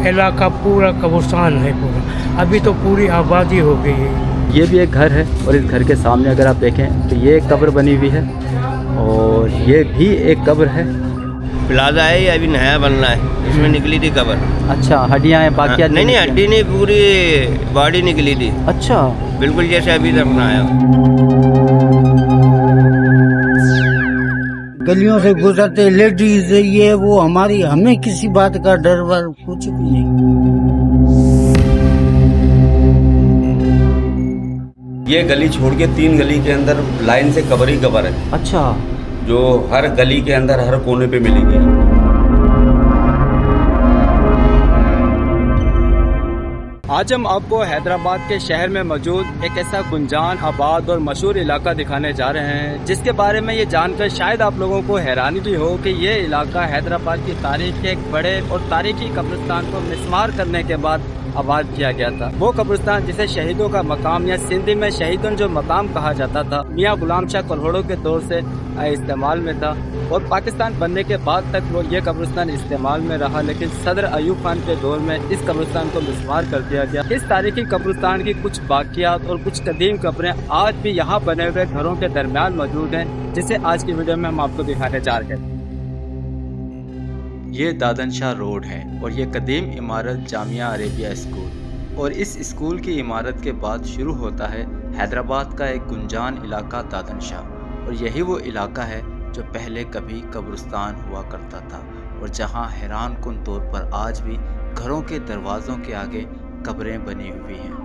इलाका पूरा कब्रिस्तान है पूरा। अभी तो पूरी आबादी हो गई है। ये भी एक घर है और इस घर के सामने अगर आप देखें तो ये एक कब्र बनी हुई है और ये भी एक कब्र है। प्लाजा है, ये अभी नया बनना है, इसमें निकली थी कब्र। अच्छा, हड्डियाँ हैं बाकी? हाँ, नहीं हड्डी नहीं, पूरी बॉडी निकली थी। अच्छा, बिल्कुल जैसे अभी दफनाया। गलियों से गुजरते लेडीज ये वो हमारी, हमें किसी बात का डर वर कुछ भी नहीं। ये गली छोड़ के 3 गली के अंदर लाइन से कब्र ही कब्र है। अच्छा, जो हर गली के अंदर हर कोने पे मिलेगी। आज हम आपको हैदराबाद के शहर में मौजूद एक ऐसा गुंजान, आबाद और मशहूर इलाका दिखाने जा रहे हैं जिसके बारे में ये जानकर शायद आप लोगों को हैरानी भी हो कि ये इलाका हैदराबाद की तारीख के एक बड़े और तारीखी कब्रिस्तान को मिस्मार करने के बाद आबाद किया गया था। वो कब्रिस्तान जिसे शहीदों का मकाम या सिंधी में शहीदों जो मकाम कहा जाता था, मियाँ गुलाम शाह कलहोड़ों के दौर से इस्तेमाल में था और पाकिस्तान बनने के बाद तक वो ये कब्रिस्तान इस्तेमाल में रहा। लेकिन सदर अयूब खान के दौर में इस कब्रिस्तान को मिस्मार कर दिया गया। इस तारीखी कब्रिस्तान की कुछ बाकियात और कुछ कदीम कब्रें आज भी यहाँ बने हुए घरों के दरमियान मौजूद हैं, जिसे आज की वीडियो में हम आपको दिखाने जा रहे हैं। ये दादन शाह रोड है और ये कदीम इमारत जामिया अरेबिया स्कूल, और इस स्कूल की इमारत के बाद शुरू होता है हैदराबाद का एक गुंजान इलाका दादन शाह। और यही वो इलाका है जो पहले कभी कब्रिस्तान हुआ करता था और जहां हैरान कुन तौर पर आज भी घरों के दरवाज़ों के आगे कब्रें बनी हुई हैं।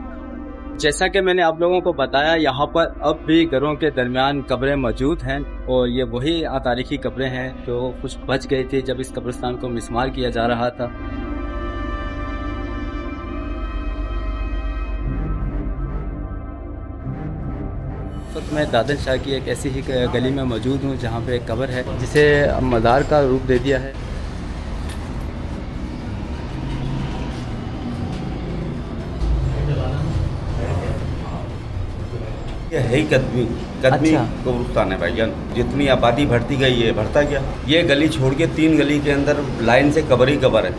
जैसा कि मैंने आप लोगों को बताया, यहाँ पर अब भी घरों के दरमियान कब्रें मौजूद हैं और ये वही तारीखी कब्रें हैं जो कुछ बच गई थी जब इस कब्रिस्तान को मिस्मार किया जा रहा था। तो मैं दादन शाह की एक ऐसी ही गली में मौजूद हूँ जहाँ पे एक कब्र है जिसे मज़ार का रूप दे दिया है। ये है ही कदमी अच्छा। कब्रिस्तान है भाईजान। जितनी आबादी बढ़ती गई है बढ़ता गया। ये गली छोड़ के 3 गली के अंदर लाइन से कब्र ही कब्र है,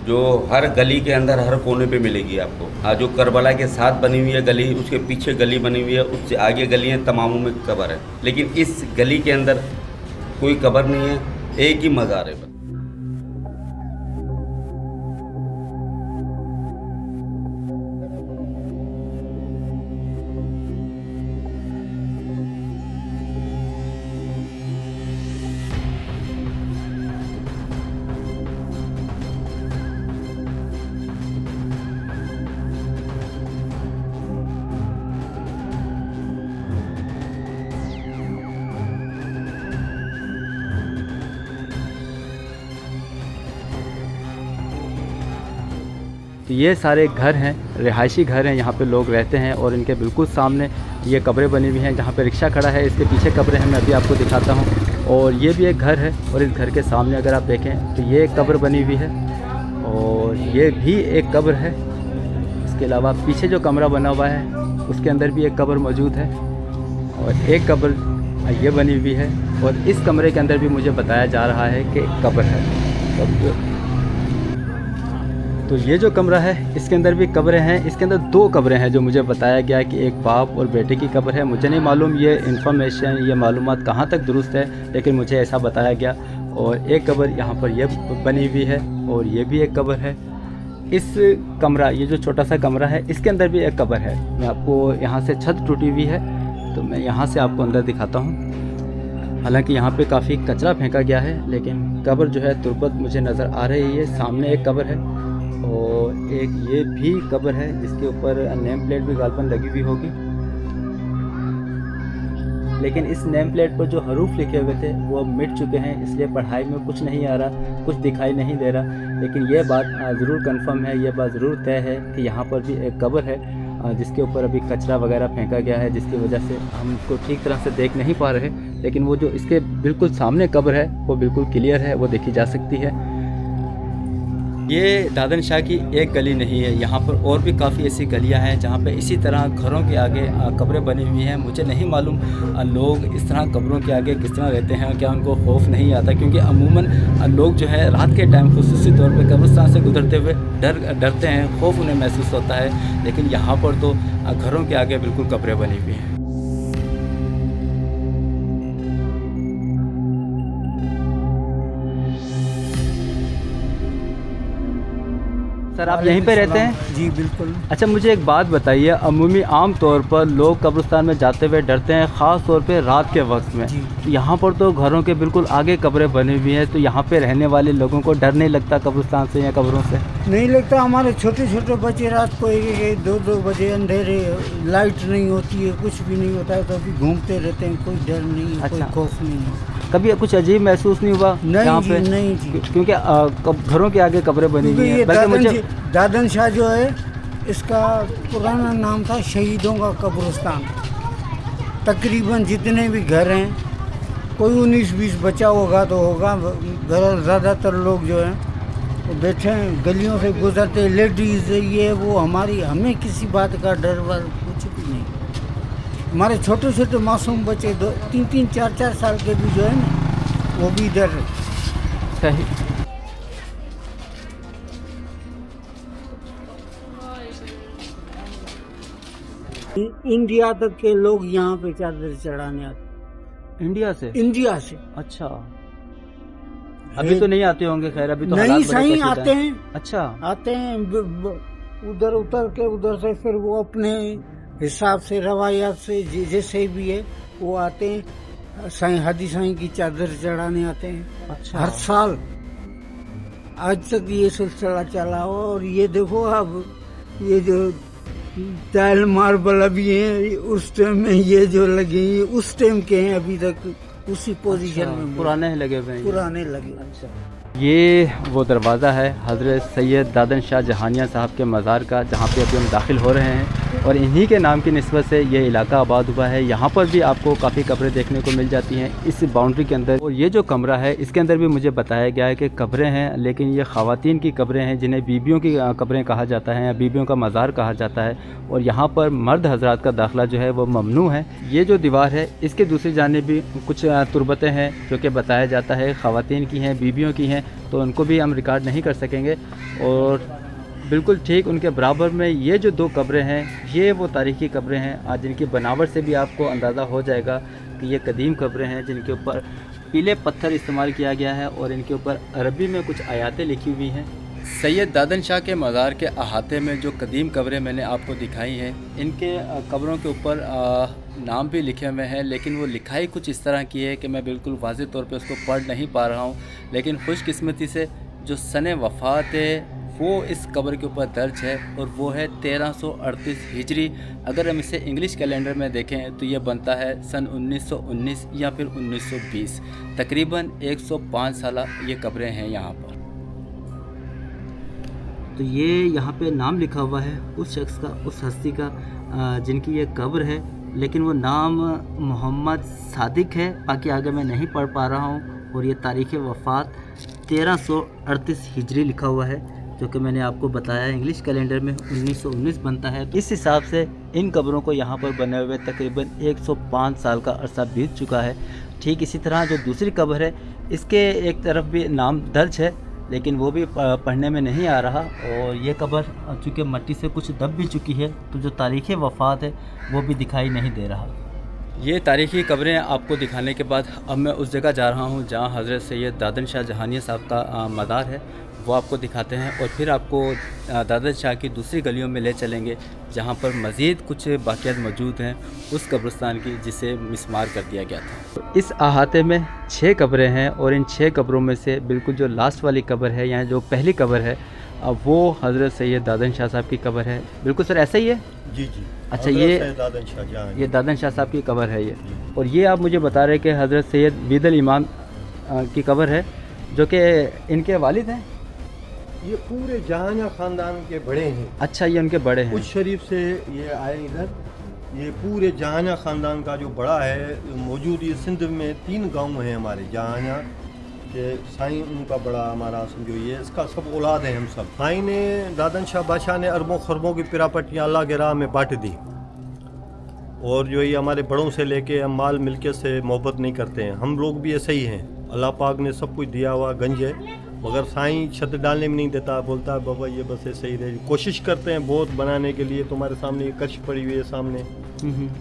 जो हर गली के अंदर हर कोने पे मिलेगी आपको। जो करबला के साथ बनी हुई है गली, उसके पीछे गली बनी हुई है, उससे आगे गलियाँ तमामों में कब्र है। लेकिन इस गली के अंदर कोई कब्र नहीं है, एक ही मज़ार है बस। तो ये सारे घर हैं, रिहायशी घर हैं, यहाँ पे लोग रहते हैं और इनके बिल्कुल सामने ये कब्रें बनी हुई हैं। जहाँ पे रिक्शा खड़ा है इसके पीछे कब्रें हैं, मैं अभी आपको दिखाता हूँ। और ये भी एक घर है और इस घर के सामने अगर आप देखें तो ये एक कब्र बनी हुई है और ये भी एक कब्र है। इसके अलावा पीछे जो कमरा बना हुआ है उसके अंदर भी एक कब्र मौजूद है और एक कब्र ये बनी हुई है। और इस कमरे के अंदर भी मुझे बताया जा रहा है कि एक कब्र है। तो ये जो कमरा है इसके अंदर भी कब्रें हैं। इसके अंदर 2 कब्रें हैं जो मुझे बताया गया कि एक बाप और बेटे की कब्र है। मुझे नहीं मालूम ये इन्फॉर्मेशन, ये मालूमात कहाँ तक दुरुस्त है, लेकिन मुझे ऐसा बताया गया। और एक कब्र यहाँ पर ये बनी हुई है और ये भी एक कब्र है। इस कमरा, ये जो छोटा सा कमरा है, इसके अंदर भी एक कब्र है। मैं आपको यहाँ से छत टूटी हुई है तो मैं यहाँ से आपको अंदर दिखाता हूँ। हालांकि यहाँ पे काफ़ी कचरा फेंका गया है, लेकिन कब्र जो है तुरबत मुझे नज़र आ रही है। सामने एक कब्र है और एक ये भी कब्र है जिसके ऊपर नेम प्लेट भी गालबन लगी हुई होगी। लेकिन इस नेम प्लेट पर जो हरूफ लिखे हुए थे वो अब मिट चुके हैं, इसलिए पढ़ाई में कुछ नहीं आ रहा, कुछ दिखाई नहीं दे रहा। लेकिन ये बात ज़रूर कंफर्म है, ये बात ज़रूर तय है कि यहाँ पर भी एक कब्र है जिसके ऊपर अभी कचरा वगैरह फेंका गया है, जिसकी वजह से हम उसको ठीक तरह से देख नहीं पा रहे। लेकिन वो जो इसके बिल्कुल सामने कब्र है वो बिल्कुल क्लियर है, वो देखी जा सकती है। ये दादन शाह की एक गली नहीं है, यहाँ पर और भी काफ़ी ऐसी गलियाँ हैं जहाँ पे इसी तरह घरों के आगे कब्रें बनी हुई हैं। मुझे नहीं मालूम लोग इस तरह कब्रों के आगे किस तरह रहते हैं, क्या उनको खौफ नहीं आता, क्योंकि अमूमन लोग जो है रात के टाइम खुसूसी तौर पे कब्रिस्तान से गुजरते हुए डरते हैं, खौफ उन्हें महसूस होता है। लेकिन यहाँ पर तो घरों के आगे बिल्कुल कब्रें बनी हुई हैं। सर, आप यहीं पे रहते हैं? जी बिल्कुल। अच्छा, मुझे एक बात बताइए, अमूमी आम तौर पर लोग कब्रिस्तान में जाते हुए डरते हैं, ख़ास तौर पे रात के वक्त में। यहाँ पर तो घरों के बिल्कुल आगे कब्रें बनी हुई हैं, तो यहाँ पे रहने वाले लोगों को डर नहीं लगता कब्रिस्तान से या कब्रों से? नहीं लगता। हमारे छोटे छोटे बच्चे रात को 1-2 बजे अंधेरे, लाइट नहीं होती है, कुछ भी नहीं होता है, तो अभी घूमते रहते हैं, कोई डर नहीं है, कोई खौफ नहीं है। कभी कुछ अजीब महसूस नहीं हुआ यहाँ पे? नहीं जी, क्योंकि घरों के आगे कब्रें बनी हुई हैं। बल्कि दादन शाह जो है, इसका पुराना नाम था शहीदों का कब्रिस्तान। तकरीबन जितने भी घर हैं, कोई 19-20 बचा होगा तो होगा, घर ज़्यादातर लोग जो हैं वो बैठे हैं, गलियों से गुजरते, लेडीज़ ये वो, हमें किसी बात का डर वर कुछ भी नहीं। हमारे छोटे छोटे मासूम बच्चे 3-3, 4-4 साल के भी जो है ना, वो भी इधर सही। इंडिया तक के लोग यहाँ पे चादर चढ़ाने आते। इंडिया से? अच्छा, अभी तो नहीं आते होंगे, खैर अभी तो नहीं सही आते हैं। अच्छा, आते हैं, उधर उतर के उधर से फिर वो अपने हिसाब से, रवायात से, जैसे भी है वो आते हैं, साईं हादी साईं की चादर चढ़ाने आते हैं। अच्छा, हर साल आज तक ये सिलसिला चला हो। और ये देखो, अब ये जो टाइल मार्बल अभी हैं, उस टाइम में ये जो लगे, उस टाइम के हैं, अभी तक उसी पोजीशन में पुराने लगे हुए हैं। पुराने लगे। अच्छा, ये वो दरवाज़ा है हज़रत सैयद दादन शाह जहानिया साहब के मज़ार का, जहाँ पे अभी हम दाखिल हो रहे हैं, और इन्हीं के नाम की निस्बत से ये इलाका आबाद हुआ है। यहाँ पर भी आपको काफ़ी कब्रें देखने को मिल जाती हैं इस बाउंड्री के अंदर। और ये जो कमरा है, इसके अंदर भी मुझे बताया गया है कि कब्रें हैं, लेकिन ये ख़वातीन की कब्रें हैं, जिन्हें बीबियों की कब्रें कहा जाता है या बीबियों का मज़ार कहा जाता है। और यहाँ पर मर्द हजरात का दाखिला जो है वो ममनू है। ये जो दीवार है, इसके दूसरी जानिब भी कुछ तुरबतें हैं जो कि बताया जाता है ख़वातीन की हैं, बीबियों की हैं, तो उनको भी हम रिकॉर्ड नहीं कर सकेंगे। और बिल्कुल ठीक उनके बराबर में ये जो 2 कब्रें हैं, ये वो तारीख़ी कब्रें हैं, आज जिनकी बनावट से भी आपको अंदाज़ा हो जाएगा कि ये कदीम कब्रें हैं, जिनके ऊपर पीले पत्थर इस्तेमाल किया गया है और इनके ऊपर अरबी में कुछ आयातें लिखी हुई हैं। सैयद दादन शाह के मज़ार के अहाते में जो कदीम कब्रें मैंने आपको दिखाई हैं, इनके कब्रों के ऊपर नाम भी लिखे हुए हैं, लेकिन वो लिखाई कुछ इस तरह की है कि मैं बिल्कुल वाज़ेह तौर पे उसको पढ़ नहीं पा रहा हूँ। लेकिन खुशकिस्मती से जो सने वफ़ात है वो इस कब्र के ऊपर दर्ज है, और वो है 1338 हिजरी। अगर हम इसे इंग्लिश कैलेंडर में देखें तो ये बनता है सन 1919 या फिर 1920। तकरीबन 105 साल ये कब्रें हैं यहाँ पर। तो ये यहाँ पे नाम लिखा हुआ है उस शख्स का, उस हस्ती का जिनकी ये कब्र है, लेकिन वो नाम मोहम्मद सादिक है, बाकी आगे मैं नहीं पढ़ पा रहा हूँ। और ये तारीख़ वफ़ात 1338 हिजरी लिखा हुआ है, जो कि मैंने आपको बताया इंग्लिश कैलेंडर में 1919 बनता है। इस हिसाब से इन कब्रों को यहाँ पर बने हुए तकरीबन 105 साल का अरसा बीत चुका है। ठीक इसी तरह जो दूसरी कब्र है, इसके एक तरफ भी नाम दर्ज है, लेकिन वो भी पढ़ने में नहीं आ रहा। और ये कब्र चूँकि मिट्टी से कुछ दब भी चुकी है, तो जो तारीख़ वफ़ात है वो भी दिखाई नहीं दे रहा। ये तारीख़ी कब्रें आपको दिखाने के बाद अब मैं उस जगह जा रहा हूँ जहाँ हज़रत सैयद दादन शाह जहानिया साहब का मज़ार है, वो आपको दिखाते हैं। और फिर आपको दादन शाह की दूसरी गलियों में ले चलेंगे, जहाँ पर मज़ीद कुछ बाक़ियात मौजूद हैं उस कब्रिस्तान की जिसे मिस्मार कर दिया गया था। तो इस अहाते में 6 कब्रें हैं, और इन 6 कब्रों में से बिल्कुल जो लास्ट वाली कब्र है, यहाँ जो पहली कब्र है, अब वो हज़रत सैयद दादन शाह साहब की कब्र है। बिल्कुल सर, ऐसा ही है? जी जी। अच्छा, ये दादन शाह साहब की कब्र है ये। और ये आप मुझे बता रहे हैं कि हज़रत सैयद वीदल इमाम की कब्र है, जो कि इनके वालिद हैं। ये पूरे जहानिया ख़ानदान के बड़े हैं। अच्छा, ये उनके बड़े हैं। उस शरीफ से ये आए इधर। ये पूरे जहानिया ख़ानदान का जो बड़ा है, मौजूद ये सिंध में 3 गांव हैं हमारे, जहानिया, कि साईं उनका बड़ा हमारा समझो ये इसका सब औलाद हैं हम सब। साईं ने दादन शाह बादशाह ने अरबों खरबों की पिरापट्टियाँ अल्लाह के राह में बांट दी, और जो ये हमारे बड़ों से लेके हम माल मिलके से मोहब्बत नहीं करते हैं। हम लोग भी ऐसे ही हैं, अल्लाह पाक ने सब कुछ दिया हुआ गंज है, मगर साईं छत डालने में नहीं देता, बोलता है बाबा ये बस ऐसे ही रहे। कोशिश करते हैं बहुत बनाने के लिए, तुम्हारे सामने ये कश पड़ी हुई है सामने,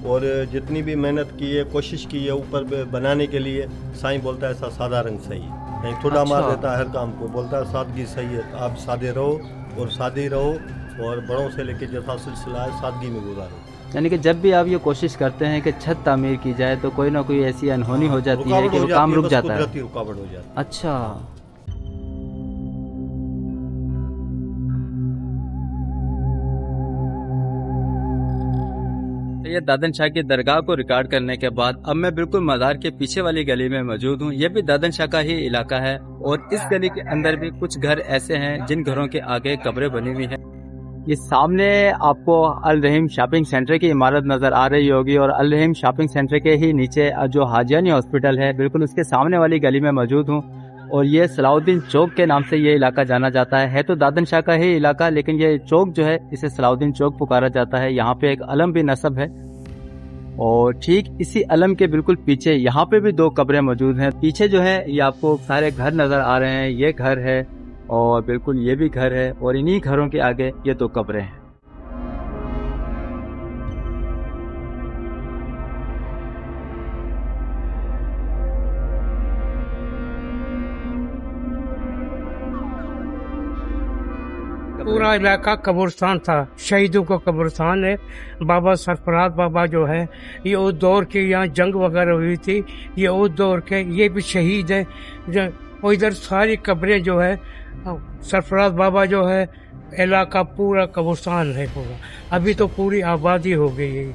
और जितनी भी मेहनत की है कोशिश की है ऊपर बनाने के लिए, साईं बोलता है ऐसा सादा रंग सही है, कहीं थोड़ा मार देता है हर काम को, बोलता है सादगी सही है, आप सादे रहो और सादे रहो, और बड़ों से लेके जैसा सिलसिला है सादगी में गुजारो। यानी कि जब भी आप ये कोशिश करते हैं कि छत तामीर की जाए तो कोई ना कोई ऐसी अनहोनी हो जाती है कि वो काम रुक जाता है। रुकावट हो जाती है। अच्छा, ये दादन शाह की दरगाह को रिकॉर्ड करने के बाद अब मैं बिल्कुल मज़ार के पीछे वाली गली में मौजूद हूँ। ये भी दादन शाह का ही इलाका है, और इस गली के अंदर भी कुछ घर ऐसे हैं जिन घरों के आगे कब्रें बनी हुई हैं। ये सामने आपको अल रहीम शॉपिंग सेंटर की इमारत नज़र आ रही होगी, और अल रहीम शॉपिंग सेंटर के ही नीचे जो हाजियानी हॉस्पिटल है, बिल्कुल उसके सामने वाली गली में मौजूद हूँ। और ये सलाउद्दीन चौक के नाम से ये इलाका जाना जाता है तो दादन शाह का ही इलाका, लेकिन ये चौक जो है इसे सलाउद्दीन चौक पुकारा जाता है। यहाँ पे एक अलम भी नस्ब है, और ठीक इसी अलम के बिल्कुल पीछे यहाँ पे भी 2 कब्रें मौजूद हैं। पीछे जो है ये आपको सारे घर नज़र आ रहे हैं, ये घर है और बिल्कुल ये भी घर है, और इन्हीं घरों के आगे ये 2 कब्रें हैं। पूरा इलाका कब्रिस्तान था, शहीदों का कब्रिस्तान है। बाबा सरफराज बाबा जो है ये उस दौर के, यहाँ जंग वगैरह हुई थी, ये उस दौर के, ये भी शहीद है। और इधर सारी कब्रें जो है, सरफराज बाबा जो है, इलाका पूरा कब्रिस्तान है पूरा। अभी तो पूरी आबादी हो गई है।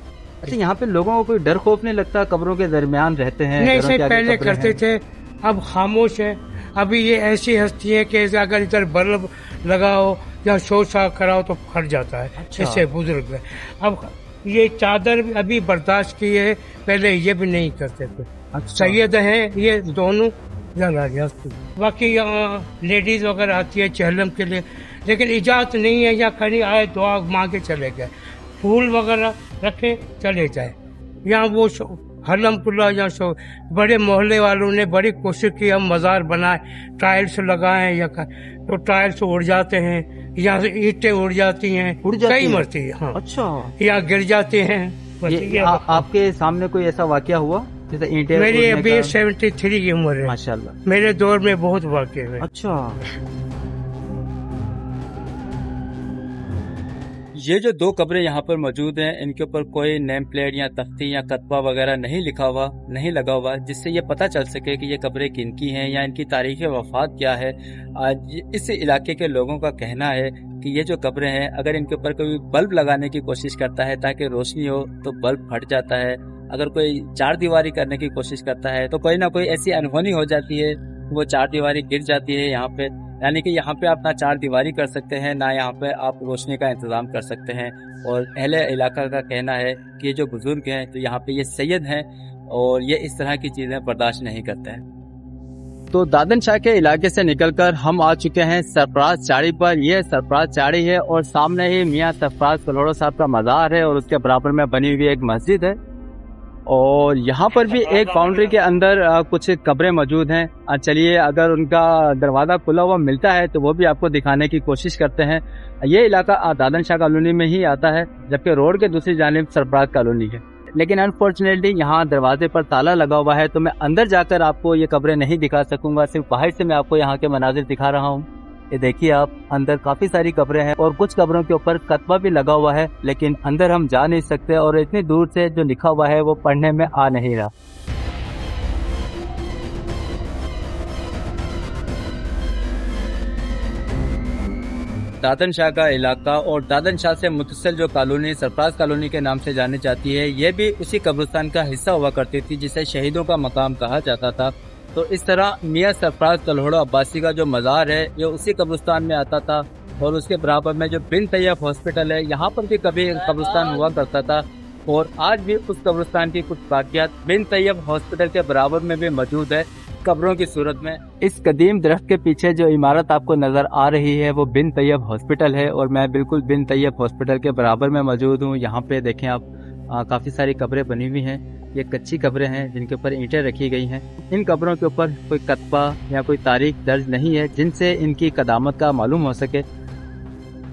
अच्छा, यहाँ पे लोगों को कोई डर खौफ नहीं लगता? कब्रों के दरमियान रहते हैं, नहीं से पहले करते थे, अब खामोश है। अभी ये ऐसी हस्ती है कि अगर इधर बल्ब लगाओ या शोशा कराओ तो फट जाता है। अच्छा। इससे बुजुर्ग है। अब ये चादर भी अभी बर्दाश्त की है, पहले ये भी नहीं करते थे। अच्छा। सैयद हैं ये दोनों जला गया। बाकी यहाँ लेडीज वगैरह आती है चहलम के लिए, लेकिन इजाजत नहीं है, या खड़ी आए दुआ मांगे चले गए, फूल वगैरह रखे चले जाए। यहाँ वो हलमपुल्ला या बड़े मोहल्ले वालों ने बड़ी कोशिश की हम मज़ार बनाए, टाइल्स लगाएं, या तो टाइल्स उड़ जाते हैं, यहाँ से ईंटें उड़ जाती हैं, कई मरती है। हाँ। अच्छा, यहाँ गिर जाते हैं। आपके सामने कोई ऐसा वाकया हुआ जैसे ईंटें? मेरी अभी 73 की उम्र है। माशाल्लाह। मेरे दौर में बहुत वाकये हुए। अच्छा, ये जो 2 कब्रें यहाँ पर मौजूद हैं, इनके ऊपर कोई नेम प्लेट या तख्ती या कतबा वगैरह नहीं लिखा हुआ, नहीं लगा हुआ, जिससे ये पता चल सके कि ये कब्रें किनकी हैं या इनकी तारीख वफात क्या है। आज इस इलाके के लोगों का कहना है कि ये जो कब्रें हैं, अगर इनके ऊपर कोई बल्ब लगाने की कोशिश करता है ताकि रोशनी हो तो बल्ब फट जाता है, अगर कोई 4 दीवारी करने की कोशिश करता है तो कोई ना कोई ऐसी अनहोनी हो जाती है, वो 4 दीवारी गिर जाती है यहाँ पे। यानी कि यहाँ पे आप ना 4 दीवारी कर सकते हैं, ना यहाँ पे आप रोशनी का इंतजाम कर सकते हैं। और अहले इलाका का कहना है कि ये जो बुजुर्ग हैं तो यहाँ पे ये सैयद हैं, और ये इस तरह की चीज़ें बर्दाश्त नहीं करते हैं। तो दादन शाह के इलाके से निकलकर हम आ चुके हैं सरफराज चाड़ी पर। यह सरफराज चाड़ी है, और सामने ही मियाँ सरफराज कलोड़ा साहब का मज़ार है, और उसके बराबर में बनी हुई एक मस्जिद है। और यहाँ पर भी एक बाउंड्री के अंदर कुछ कब्रें मौजूद हैं। चलिए, अगर उनका दरवाज़ा खुला हुआ मिलता है तो वो भी आपको दिखाने की कोशिश करते हैं। ये इलाका दादन शाह कॉलोनी में ही आता है, जबकि रोड के दूसरी जानिब सरफराज कॉलोनी है। लेकिन अनफॉर्चुनेटली यहाँ दरवाजे पर ताला लगा हुआ है, तो मैं अंदर जाकर आपको ये कब्रें नहीं दिखा सकूंगा। सिर्फ बाहर से मैं आपको यहाँ के मनाजिर दिखा रहा हूँ। ये देखिए आप, अंदर काफी सारी कब्रें हैं, और कुछ कब्रों के ऊपर कतबा भी लगा हुआ है, लेकिन अंदर हम जा नहीं सकते, और इतनी दूर से जो लिखा हुआ है वो पढ़ने में आ नहीं रहा। दादन शाह का इलाका और दादन शाह से मुतसिल जो कॉलोनी सरफराज कॉलोनी के नाम से जानी जाती है, ये भी उसी कब्रिस्तान का हिस्सा हुआ करती थी जिसे शहीदों का मकाम कहा जाता था। तो इस तरह मियाँ सरफराज तलहोड़ा अब्बासी का जो मज़ार है ये उसी कब्रिस्तान में आता था, और उसके बराबर में जो बिन तैयब हॉस्पिटल है, यहाँ पर भी कभी कब्रिस्तान हुआ करता था। और आज भी उस कब्रिस्तान की कुछ वाक़ियात बिन तैयब हॉस्पिटल के बराबर में भी मौजूद है। कब्रों की सूरत में। इस कदीम दरख्त के पीछे जो इमारत आपको नजर आ रही है वो बिन तैयब हॉस्पिटल है और मैं बिल्कुल बिन तैयब हॉस्पिटल के बराबर में मौजूद हूँ। यहाँ पे देखें आप काफ़ी सारी कब्रें बनी हुई हैं। ये कच्ची कब्रें हैं जिनके ऊपर ईंटें रखी गई हैं। इन कब्रों के ऊपर कोई कतबा या कोई तारीख दर्ज नहीं है जिनसे इनकी कदामत का मालूम हो सके।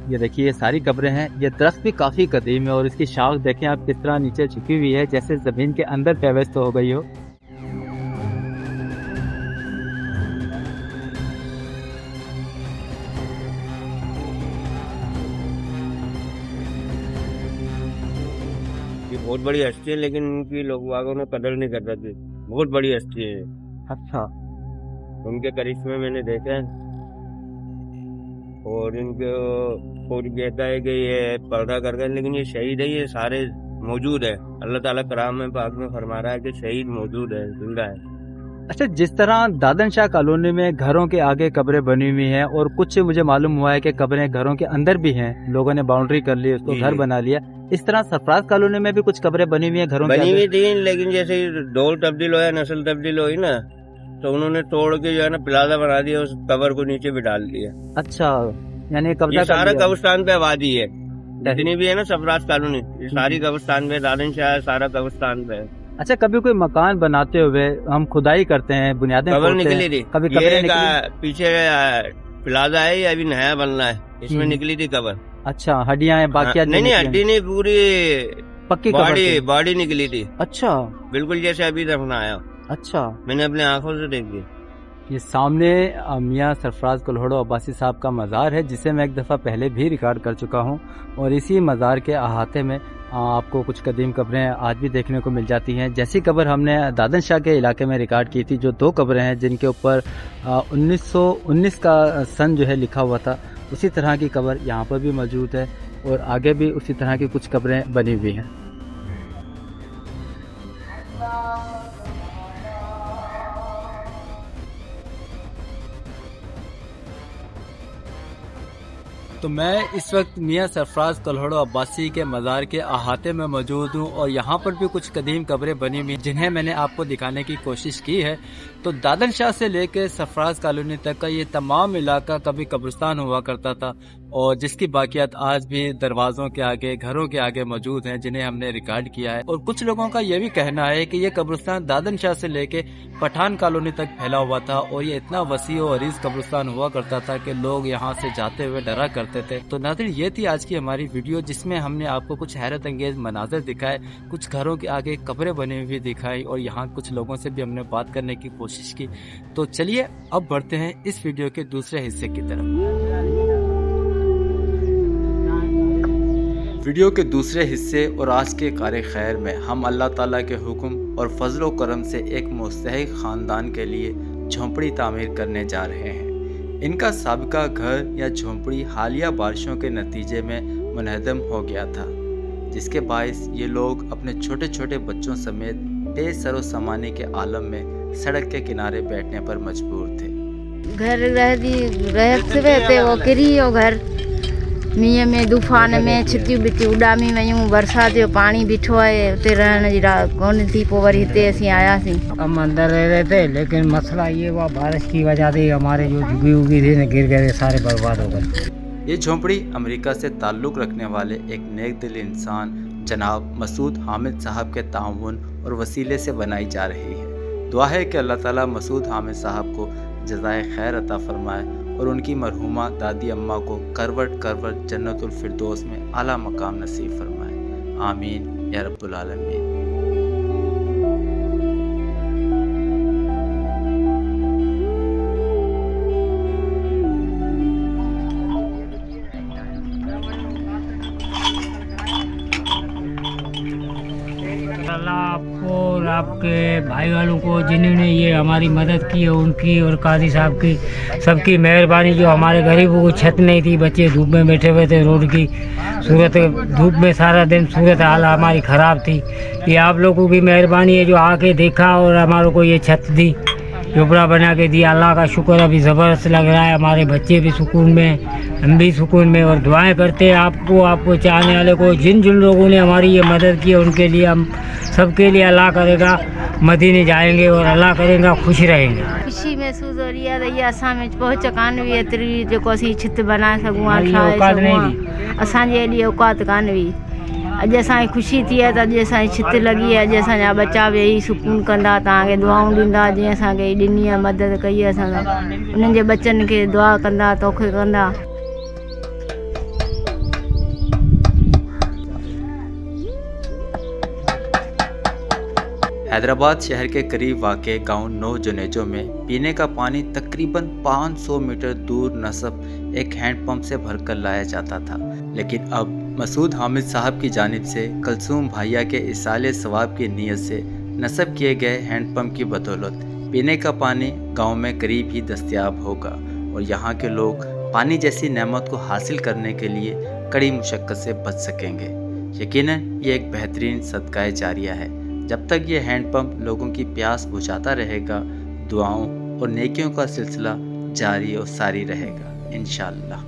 ये देखिए ये सारी कब्रें हैं। ये दरख्त भी काफ़ी कदीम है और इसकी शाख देखें आप किस तरह नीचे झुकी हुई है, जैसे ज़मीन के अंदर पेवस्त हो गई हो। बहुत बड़ी हस्ती है लेकिन इनकी लोग वागों ने कदर नहीं कर रहे थे। बहुत बड़ी हस्ती है। अच्छा, उनके करिश्मे मैंने देखे हैं और इनको कोई कहता है कि ये पर्दा कर गए, लेकिन ये शहीद है। ये सारे मौजूद है। अल्लाह ताला कलाम में पाक में फरमा रहा है कि शहीद मौजूद है, जिंदा है। अच्छा, जिस तरह दादन शाह कॉलोनी में घरों के आगे कब्रें बनी हुई हैं और कुछ मुझे मालूम हुआ है कि कब्रें घरों के अंदर भी हैं, लोगों ने बाउंड्री कर ली, उसको घर बना लिया, इस तरह सरफराज कॉलोनी में भी कुछ कब्रें बनी हुई हैं घरों के बनी आगे? हुई थी, लेकिन जैसे दौर तब्दील हुआ, नस्ल तब्दील हुई ना, तो उन्होंने तोड़ के जो है ना प्लाजा बना दिया, उस कब्र को नीचे भी डाल दिया। अच्छा, यानी कब्जा ये कर सारा लिया। कब्रिस्तान पे आबादी है, जितनी भी है ना सरफराज कॉलोनी, ये सारी कब्रिस्तान पे, दादन शाह सारा कब्रिस्तान पे है। अच्छा, कभी कोई मकान बनाते हुए हम खुदाई करते हैं, बुनियादें कब्र खोदते हैं, निकली थी, कभी ये कब्रें निकली? पीछे प्लाजा है, ये अभी नया बनना है, इसमें निकली थी कब्र। अच्छा, हड्डियां हैं, बाकियात नहीं नहीं, हड्डी नहीं, पूरी पक्की कब्र बॉडी थी। बॉडी निकली थी, अच्छा बिल्कुल जैसे अभी दफनाया। अच्छा, मैंने अपने आंखों से देखी। ये सामने मियाँ सरफराज कुल्हड़ो अब्बासी साहब का मज़ार है, जिसे मैं एक दफ़ा पहले भी रिकॉर्ड कर चुका हूँ और इसी मज़ार के अहाते में आपको कुछ कदीम कब्रें आज भी देखने को मिल जाती हैं। जैसी कब्र हमने दादन शाह के इलाके में रिकॉर्ड की थी, जो 2 कब्रें हैं जिनके ऊपर 1919 का सन जो है लिखा हुआ था, उसी तरह की कब्र यहाँ पर भी मौजूद है और आगे भी उसी तरह की कुछ कब्रें बनी हुई हैं। तो मैं इस वक्त मियाँ सरफराज कुल्हड़ो अब्बासी के मज़ार के अहाते में मौजूद हूँ और यहाँ पर भी कुछ कदीम कब्रें बनी हुई जिन्हें मैंने आपको दिखाने की कोशिश की है। तो दादन शाह से लेकर सरफराज कॉलोनी तक का ये तमाम इलाका कभी कब्रिस्तान हुआ करता था और जिसकी बाकियात आज भी दरवाज़ों के आगे, घरों के आगे मौजूद हैं, जिन्हें हमने रिकॉर्ड किया है। और कुछ लोगों का यह भी कहना है कि ये कब्रिस्तान दादन शाह से लेके पठान कॉलोनी तक फैला हुआ था और ये इतना वसी और अरीज कब्रिस्तान हुआ करता था कि लोग यहाँ से जाते हुए डरा करते थे। तो नाज़रीन, ये थी आज की हमारी वीडियो, जिसमें हमने आपको कुछ हैरत अंगेज मनाजर दिखाए, कुछ घरों के आगे कब्रें बनी हुई दिखाई और यहाँ कुछ लोगों से भी हमने बात करने की कोशिश की। तो चलिए अब बढ़ते हैं इस वीडियो के दूसरे हिस्से की तरफ। वीडियो के दूसरे हिस्से और आज के कार खैर में हम अल्लाह ताला के हुक्म और फजलो करम से एक मुस्तहिक ख़ानदान के लिए झोंपड़ी तामीर करने जा रहे हैं। इनका साबिका घर या झोंपड़ी हालिया बारिशों के नतीजे में मुनहदम हो गया था, जिसके बायस ये लोग अपने छोटे छोटे बच्चों समेत बेसरो समाने के आलम में सड़क के किनारे बैठने पर मजबूर थे। घर रहते वो किरी हो घर मींहं में तूफ़ान में छितियूं बितियूं उॾामी वयूं, बरसात जो पानी बीठो है, उते रहण जी कोन थी। पोइ वरी हिते असीं आयासीं। हम अंदर रह रहे थे, लेकिन मसला ये हुआ बारिश की वजह से हमारे जो झुगी उगी थी ना गिर गए, सारे बर्बाद हो गए। ये झोंपड़ी अमेरिका से ताल्लुक़ रखने वाले एक नेक दिल इंसान जनाब मसूद हामिद साहब के ताउन और वसीले से बनाई जा रही है। दुआ है कि अल्लाह ताला मसूद हामिद साहब को जज़ाए खैर अता फरमाए और उनकी मरहुमा दादी अम्मा को करवट करवट जन्नतुल फिरदौस में आला मकाम नसीब फरमाए। आमीन या रब्बुल आलमीन। अल्लाह आपको और आपके भाई वालों को जिन्होंने ये हमारी मदद की है, उनकी और काजी साहब की सबकी मेहरबानी। जो हमारे गरीबों को छत नहीं थी, बच्चे धूप में बैठे हुए थे, रोड की सूरत धूप में सारा दिन सूरत हाल हमारी ख़राब थी। ये आप लोगों की मेहरबानी है जो आके देखा और हमारों को ये छत दी। झोपड़ा बना के दिया। अल्लाह का शुक्र, अभी ज़बरदस्त लग रहा है। हमारे बच्चे भी सुकून में, हम भी सुकून में, और दुआएं करते हैं आपको चाहने वाले को, जिन जिन लोगों ने हमारी ये मदद की है उनके लिए, हम सबके लिए अल्लाह करेगा मदीने जाएंगे और अल्लाह करेगा खुश रहेंगे। खुशी महसूस हो रही है। असां में पहुच कान हुई एतिरी जेको असीं छित बनाए सघूं हमारी औकात नहीं हुई। असांजी एॾी औकात कान हुई। अॼु असांखे ख़ुशी थी आहे त अॼु असांजी छित लॻी आहे। अॼु असांजा बच्चा वेही सुकून कंदा, तव्हांखे दुआऊं ॾींदा, जीअं असांखे ॾिनी आहे मदद कई आहे असांखे, उन्हनि जे बच्चनि खे दुआ कंदा, तोखे कंदा। हैदराबाद शहर के करीब वाक़े गांव नौ जुनेजो में पीने का पानी तकरीबन 500 मीटर दूर नसब एक हैंडपंप से भरकर लाया जाता था, लेकिन अब मसूद हामिद साहब की जानिब से कलसूम भाइया के इसाले सवाब की नीयत से नसब किए गए हैंडपंप की बदौलत पीने का पानी गांव में करीब ही दस्तयाब होगा और यहाँ के लोग पानी जैसी नेमत को हासिल करने के लिए कड़ी मुशक्क़त से बच सकेंगे। यकीनन ये एक बेहतरीन सदका जारिया है। जब तक ये हैंडपंप लोगों की प्यास बुझाता रहेगा, दुआओं और नेकियों का सिलसिला जारी और सारी रहेगा इंशाअल्लाह।